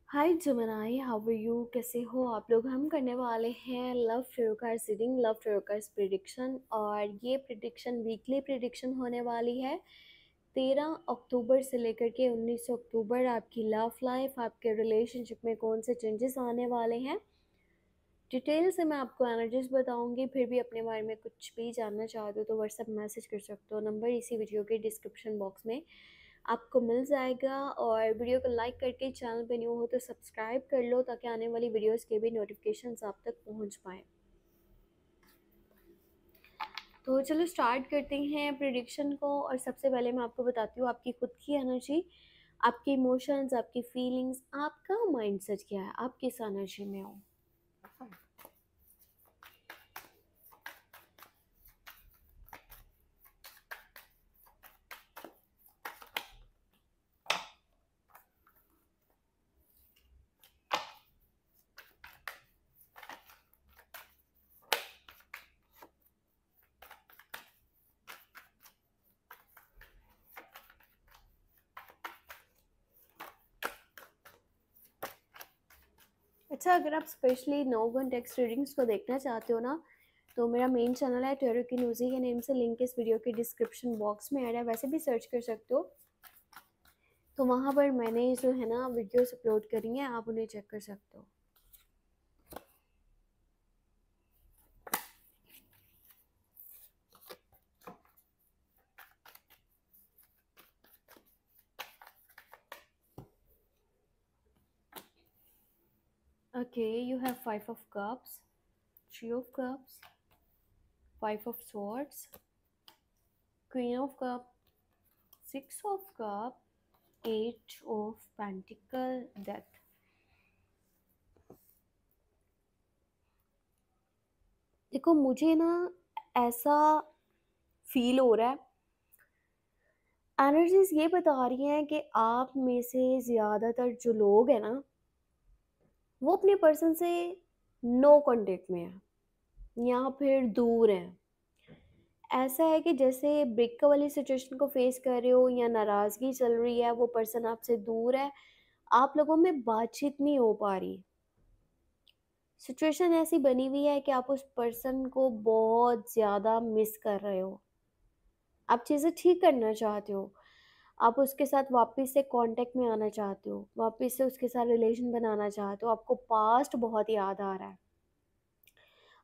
हाय जमनाई, how are you? कैसे हो आप लोग? हम करने वाले हैं love tarot cards reading, love tarot cards prediction. और ये प्रिडिक्शन वीकली प्रिडिक्शन होने वाली है 13 अक्टूबर से लेकर के 19 अक्टूबर। आपकी लव लाइफ, आपके रिलेशनशिप में कौन से चेंजेस आने वाले हैं, डिटेल से मैं आपको एनर्जीज बताऊंगी। फिर भी अपने बारे में कुछ भी जानना चाहते हो तो व्हाट्सएप मैसेज कर सकते हो, नंबर इसी वीडियो के डिस्क्रिप्शन बॉक्स में आपको मिल जाएगा। और वीडियो को लाइक करके, चैनल पे न्यू हो तो सब्सक्राइब कर लो ताकि आने वाली वीडियोस के भी नोटिफिकेशंस आप तक पहुंच पाए। तो चलो स्टार्ट करते हैं प्रिडिक्शन को। और सबसे पहले मैं आपको बताती हूँ आपकी खुद की एनर्जी, आपके इमोशंस, आपकी फीलिंग्स, आपका माइंडसेट क्या है, आप किस एनर्जी में हो। अच्छा, अगर आप स्पेशली नो कॉन्टेक्स्ट रीडिंग्स को देखना चाहते हो ना, तो मेरा मेन चैनल है टेरो की न्यूज़ी के नेम से, लिंक इस वीडियो के डिस्क्रिप्शन बॉक्स में ऐड है। वैसे भी सर्च कर सकते हो, तो वहाँ पर मैंने जो है ना वीडियोस अपलोड करी हैं, आप उन्हें चेक कर सकते हो। Okay, you have Five of Cups, Three of Cups, Five of Swords, Queen of Cup, Six of Cup, Eight of Pentacle, Death। देखो, मुझे ना ऐसा फील हो रहा है, एनर्जीज ये बता रही हैं कि आप में से ज़्यादातर जो लोग हैं ना, वो अपने पर्सन से नो कांटेक्ट में है या फिर दूर हैं। ऐसा है कि जैसे ब्रेक वाली सिचुएशन को फेस कर रहे हो या नाराज़गी चल रही है, वो पर्सन आपसे दूर है, आप लोगों में बातचीत नहीं हो पा रही। सिचुएशन ऐसी बनी हुई है कि आप उस पर्सन को बहुत ज़्यादा मिस कर रहे हो। आप चीज़ें ठीक करना चाहते हो, आप उसके साथ वापस से कांटेक्ट में आना चाहते हो, वापस से उसके साथ रिलेशन बनाना चाहते हो। आपको पास्ट बहुत याद आ रहा है,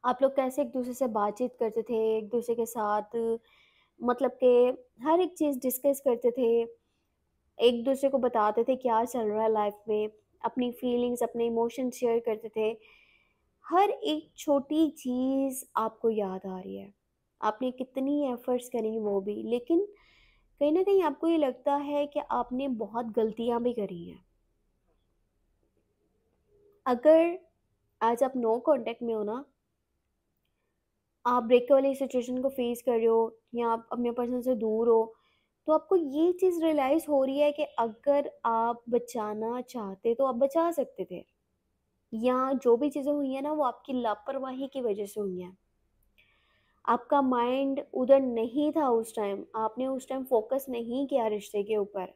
आप लोग कैसे एक दूसरे से बातचीत करते थे, एक दूसरे के साथ मतलब कि हर एक चीज़ डिस्कस करते थे, एक दूसरे को बताते थे क्या चल रहा है लाइफ में, अपनी फीलिंग्स, अपने इमोशंस शेयर करते थे। हर एक छोटी चीज़ आपको याद आ रही है, आपने कितनी एफर्ट्स करी वो भी, लेकिन कहीं ना कहीं आपको ये लगता है कि आपने बहुत गलतियां भी करी हैं। अगर आज आप नो कांटेक्ट में हो ना, आप ब्रेक वाली सिचुएशन को फेस कर रहे हो या आप अपने पर्सन से दूर हो, तो आपको ये चीज़ रियलाइज़ हो रही है कि अगर आप बचाना चाहते तो आप बचा सकते थे, या जो भी चीज़ें हुई हैं ना वो आपकी लापरवाही की वजह से हुई हैं। आपका माइंड उधर नहीं था उस टाइम, आपने उस टाइम फोकस नहीं किया रिश्ते के ऊपर,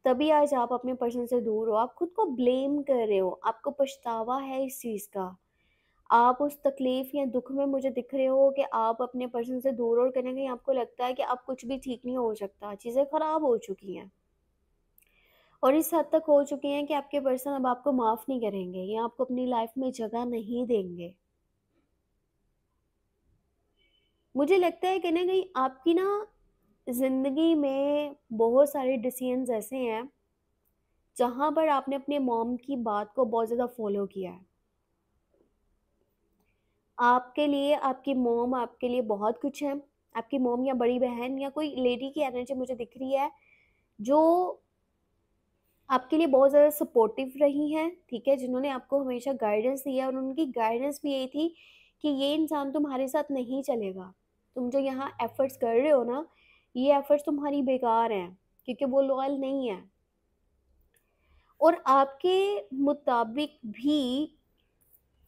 तभी आज आप अपने पर्सन से दूर हो। आप खुद को ब्लेम कर रहे हो, आपको पछतावा है इस चीज़ का। आप उस तकलीफ़ या दुःख में मुझे दिख रहे हो कि आप अपने पर्सन से दूर, और कहीं न कहीं आपको लगता है कि अब कुछ भी ठीक नहीं हो सकता, चीज़ें ख़राब हो चुकी हैं। और इस हद तक हो चुकी हैं कि आपके पर्सन अब आपको माफ़ नहीं करेंगे या आपको अपनी लाइफ़ में जगह नहीं देंगे। मुझे लगता है कहीं न कहीं आपकी ना ज़िंदगी में बहुत सारे डिसीज़न्स ऐसे हैं, जहाँ पर आपने अपने मॉम की बात को बहुत ज़्यादा फ़ॉलो किया है। आपके लिए आपकी मॉम आपके लिए बहुत कुछ है। आपकी मॉम या बड़ी बहन या कोई लेडी की एनर्जी मुझे दिख रही है, जो आपके लिए बहुत ज़्यादा सपोर्टिव रही हैं, ठीक है? जिन्होंने आपको हमेशा गाइडेंस दिया, और उनकी गाइडेंस भी यही थी कि ये इंसान तुम्हारे साथ नहीं चलेगा। तुम जो यहाँ एफ़र्ट्स कर रहे हो ना, ये एफ़र्ट्स तुम्हारी बेकार हैं, क्योंकि वो लॉयल नहीं है। और आपके मुताबिक भी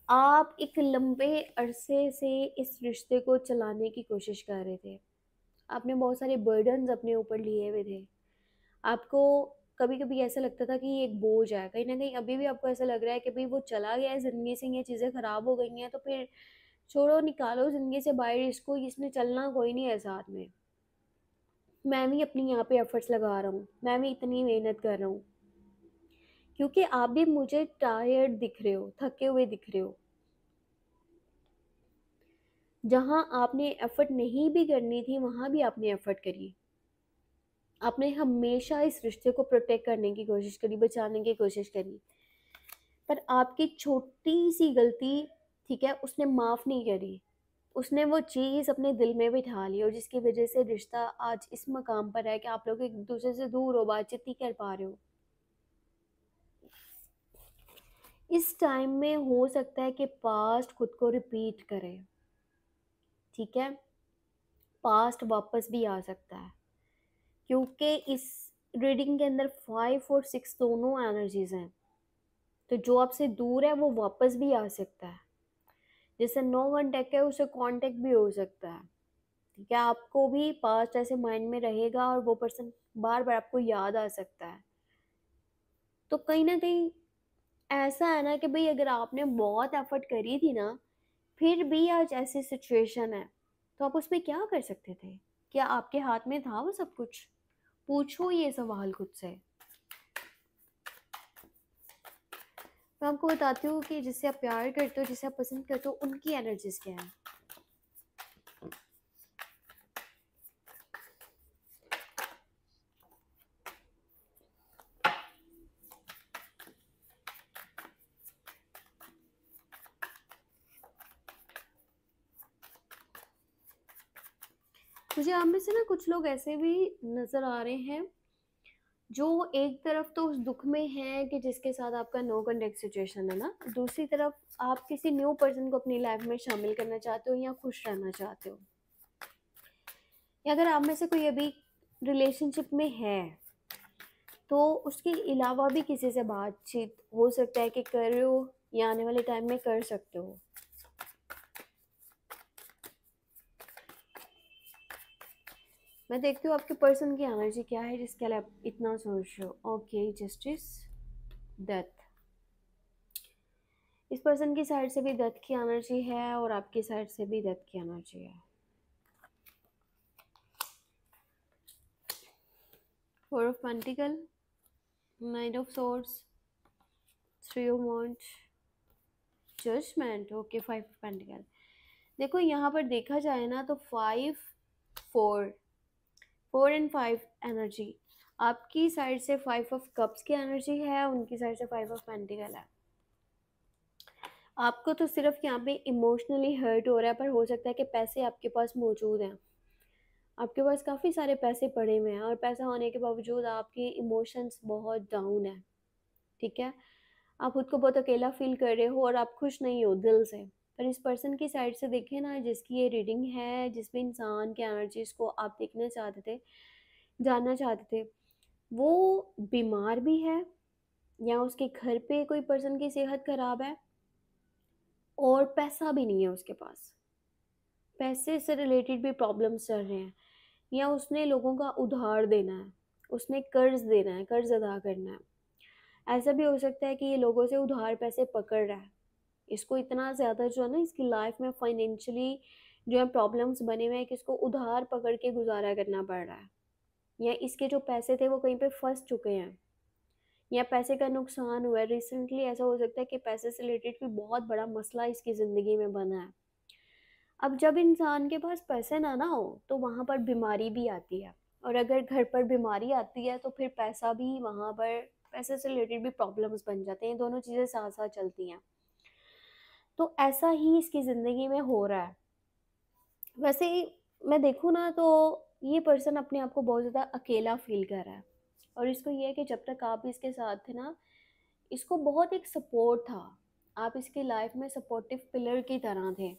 आप एक लंबे अरसे से इस रिश्ते को चलाने की कोशिश कर रहे थे। आपने बहुत सारे बर्डन्स अपने ऊपर लिए हुए थे। आपको कभी-कभी ऐसा लगता था कि ये एक बोझ है, कहीं न कहीं अभी भी आपको ऐसा लग रहा है कि भई वो चला गया है ज़िंदगी से, ये चीज़ें ख़राब हो गई हैं, तो फिर छोड़ो, निकालो ज़िंदगी से बाहर इसको, इसने चलना कोई नहीं है साथ में। मैं भी अपनी यहाँ पे एफ़र्ट्स लगा रहा हूँ, मैं भी इतनी मेहनत कर रहा हूँ, क्योंकि आप भी मुझे टायर्ड दिख रहे हो, थके हुए दिख रहे हो। जहाँ आपने एफ़र्ट नहीं भी करनी थी, वहाँ भी आपने एफ़र्ट करी। आपने हमेशा इस रिश्ते को प्रोटेक्ट करने की कोशिश करी, बचाने की कोशिश करी। पर आपकी छोटी-सी गलती, ठीक है, उसने माफ़ नहीं करी। उसने वो चीज़ अपने दिल में बिठा ली और जिसकी वज़ह से रिश्ता आज इस मकाम पर है कि आप लोग एक-दूसरे से दूर हो, बातचीत नहीं कर पा रहे हो। इस टाइम में हो सकता है कि पास्ट खुद को रिपीट करे, ठीक है? पास्ट वापस भी आ सकता है, क्योंकि इस रीडिंग के अंदर 5 और 6 दोनों एनर्जीज़ हैं। तो जो आपसे दूर है वो वापस भी आ सकता है। जैसे नो कांटेक्ट है, उसे कांटेक्ट भी हो सकता है। ठीक है, आपको भी पास्ट ऐसे माइंड में रहेगा और वो पर्सन बार बार आपको याद आ सकता है। तो कहीं ना कहीं ऐसा है ना कि भाई अगर आपने बहुत एफर्ट करी थी ना, फिर भी आज ऐसी सिचुएशन है, तो आप उसमें क्या कर सकते थे? क्या आपके हाथ में था वो सब कुछ? पूछो ये सवाल खुद से। मैं आपको बताती हूँ कि जिससे आप प्यार करते हो, जिसे आप पसंद करते हो, उनकी एनर्जीज क्या है। मुझे आप में से ना कुछ लोग ऐसे भी नज़र आ रहे हैं जो एक तरफ तो उस दुख में है कि जिसके साथ आपका नो कॉन्टेक्ट सिचुएशन है ना, दूसरी तरफ आप किसी न्यू पर्सन को अपनी लाइफ में शामिल करना चाहते हो या खुश रहना चाहते हो। या अगर आप में से कोई अभी रिलेशनशिप में है, तो उसके अलावा भी किसी से बातचीत हो सकता है कि कर रहे हो या आने वाले टाइम में कर सकते हो। मैं देखती हूँ आपके पर्सन की एनर्जी क्या है जिसके लिए आप इतना सोच रहे हो। Okay, justice, death. इस पर्सन की साइड से भी डेथ की एनर्जी है और आपकी साइड से भी डेथ की एनर्जी है। Four of pentacle, knight of swords, three of wand, judgment. Okay, five of pentacle. देखो यहाँ पर देखा जाए ना तो five, four, four and five energy आपकी साइड से फाइव ऑफ कप्स की एनर्जी है, उनकी साइड से फाइव ऑफ पेंटिकल है। आपको तो सिर्फ यहाँ पे इमोशनली हर्ट हो रहा है, पर हो सकता है कि पैसे आपके पास मौजूद हैं, आपके पास काफ़ी सारे पैसे पड़े हुए हैं और पैसा होने के बावजूद आपके इमोशंस बहुत डाउन है। ठीक है, आप खुद को बहुत अकेला फील कर रहे हो और आप खुश नहीं हो दिल से। पर इस पर्सन की साइड से देखें ना, जिसकी ये रीडिंग है, जिस भी इंसान के एनर्जीज को आप देखना चाहते थे, जानना चाहते थे, वो बीमार भी है या उसके घर पे कोई पर्सन की सेहत खराब है और पैसा भी नहीं है उसके पास। पैसे से रिलेटेड भी प्रॉब्लम्स चल रहे हैं या उसने लोगों का उधार देना है, उसने कर्ज देना है, कर्ज अदा करना है। ऐसा भी हो सकता है कि ये लोगों से उधार पैसे पकड़ रहा है। इसको इतना ज़्यादा जो है ना इसकी लाइफ में फाइनेंशियली जो है प्रॉब्लम्स बने हुए हैं कि इसको उधार पकड़ के गुजारा करना पड़ रहा है, या इसके जो पैसे थे वो कहीं पे फंस चुके हैं या पैसे का नुकसान हुआ है रिसेंटली। ऐसा हो सकता है कि पैसे से रिलेटेड कोई बहुत बड़ा मसला इसकी ज़िंदगी में बना है। अब जब इंसान के पास पैसे ना हो तो वहाँ पर बीमारी भी आती है, और अगर घर पर बीमारी आती है तो फिर पैसा भी वहाँ पर, पैसे से रिलेटेड भी प्रॉब्लम्स बन जाते हैं, दोनों चीज़ें साथ साथ चलती हैं। तो ऐसा ही इसकी ज़िंदगी में हो रहा है। वैसे मैं देखूँ ना तो ये पर्सन अपने आप को बहुत ज़्यादा अकेला फील कर रहा है, और इसको ये है कि जब तक आप इसके साथ थे ना, इसको बहुत एक सपोर्ट था, आप इसकी लाइफ में सपोर्टिव पिलर की तरह थे।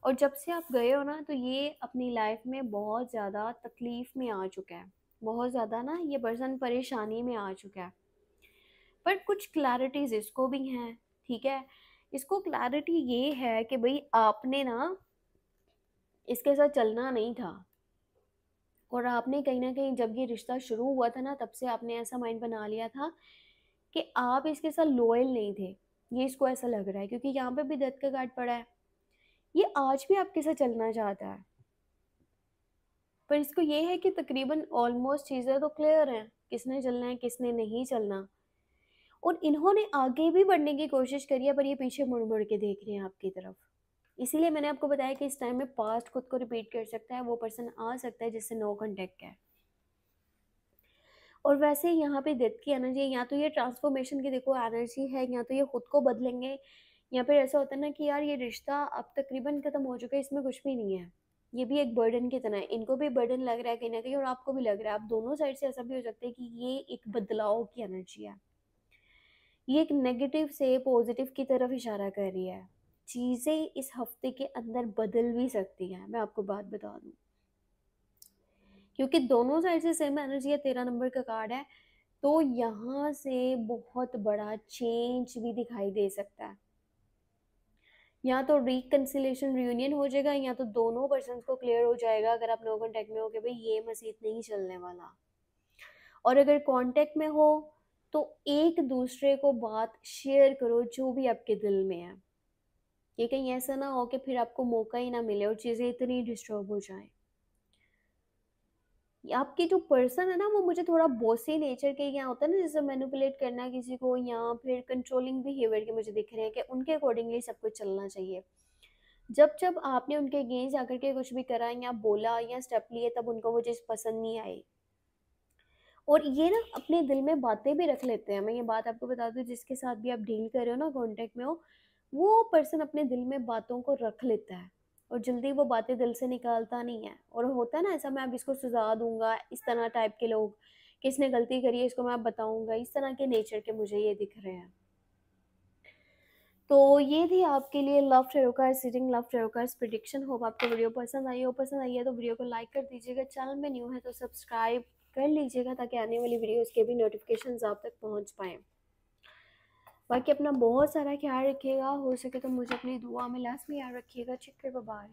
और जब से आप गए हो ना तो ये अपनी लाइफ में बहुत ज़्यादा तकलीफ़ में आ चुका है, बहुत ज़्यादा ना ये पर्सन परेशानी में आ चुका है। पर कुछ क्लैरिटीज़ इसको भी हैं, ठीक है? इसको क्लैरिटी ये है कि भई आपने ना इसके साथ चलना नहीं था, और आपने कहीं न कहीं जब ये रिश्ता शुरू हुआ था ना, तब से आपने ऐसा माइंड बना लिया था कि आप इसके साथ लॉयल नहीं थे। ये इसको ऐसा लग रहा है क्योंकि यहाँ पे भी डेथ का कार्ड पड़ा है। ये आज भी आपके साथ चलना चाहता है, पर इसको ये है कि तकरीबन ऑलमोस्ट चीज़ें तो क्लियर हैं, किसने चलना है, किसने नहीं चलना। और इन्होंने आगे भी बढ़ने की कोशिश करी है, पर ये पीछे मुड़-मुड़ के देख रहे हैं आपकी तरफ। इसीलिए मैंने आपको बताया कि इस टाइम में पास्ट खुद को रिपीट कर सकता है, वो पर्सन आ सकता है जिससे नो कॉन्टैक्ट है। और वैसे यहाँ पे डेथ की एनर्जी है, या तो ये ट्रांसफॉर्मेशन की देखो एनर्जी है, या तो ये खुद को बदलेंगे, या फिर ऐसा होता है ना कि यार ये रिश्ता अब तकरीबन खत्म हो चुका है, इसमें कुछ भी नहीं है। ये भी एक बर्डन की तरह है, इनको भी बर्डन लग रहा है कहीं न कहीं और आपको भी लग रहा है। आप दोनों साइड से ऐसा भी हो सकता है कि ये एक बदलाव की एनर्जी है। ये एक नेगेटिव से पॉजिटिव की तरफ इशारा कर रही है। चीज़ें इस हफ्ते के अंदर बदल भी सकती हैं, मैं आपको बात बता दूँ। क्योंकि दोनों साइड से सेम एनर्जी है, 13 नंबर का कार्ड है, तो यहाँ से बहुत बड़ा चेंज भी दिखाई दे सकता है। या तो रिकंसिलिएशन रियूनियन हो जाएगा, या तो दोनों पर्सन्स को क्लियर हो जाएगा अगर आप नो कॉन्टैक्ट में हो कि भाई ये मसीह नहीं चलने वाला। और अगर कांटेक्ट में हो तो एक दूसरे को बात शेयर करो जो भी आपके दिल में है। ये कहीं ऐसा ना हो कि फिर आपको मौका ही ना मिले और चीज़ें इतनी डिस्टर्ब हो जाएं। आपकी जो पर्सन है ना वो मुझे थोड़ा बॉसी नेचर के, या होता है ना जैसे मैनिपुलेट करना किसी को, या फिर कंट्रोलिंग बिहेवियर के मुझे दिख रहे हैं कि उनके अकॉर्डिंगली सब कुछ चलना चाहिए। जब जब आपने उनके अगेंस्ट आकर के कुछ भी करा या बोला या स्टेप लिए, तब उनको वो चीज़ पसंद नहीं आई। और ये ना अपने दिल में बातें भी रख लेते हैं। मैं ये बात आपको बता दूँ, जिसके साथ भी आप डील कर रहे हो ना, कॉन्टेक्ट में हो, वो पर्सन अपने दिल में बातों को रख लेता है और जल्दी वो बातें दिल से निकालता नहीं है। और होता है ना ऐसा, मैं अब इसको सजा दूंगा, इस तरह टाइप के लोग, किसने गलती करी है इसको मैं अब बताऊंगा, इस तरह के नेचर के मुझे ये दिख रहे हैं। तो ये थी आपके लिए love tarot cards reading, love tarot cards prediction. Hope आपको वीडियो पसंद आई हो। पसंद आई है तो वीडियो को लाइक कर दीजिएगा, चैनल में न्यू है तो सब्सक्राइब कर लीजिएगा ताकि आने वाली वीडियोस के भी नोटिफिकेशंस आप तक पहुंच पाएँ। बाकी अपना बहुत सारा ख्याल रखिएगा, हो सके तो मुझे अपनी दुआ में लास्ट में याद रखिएगा। ठीक है, बाय बाय।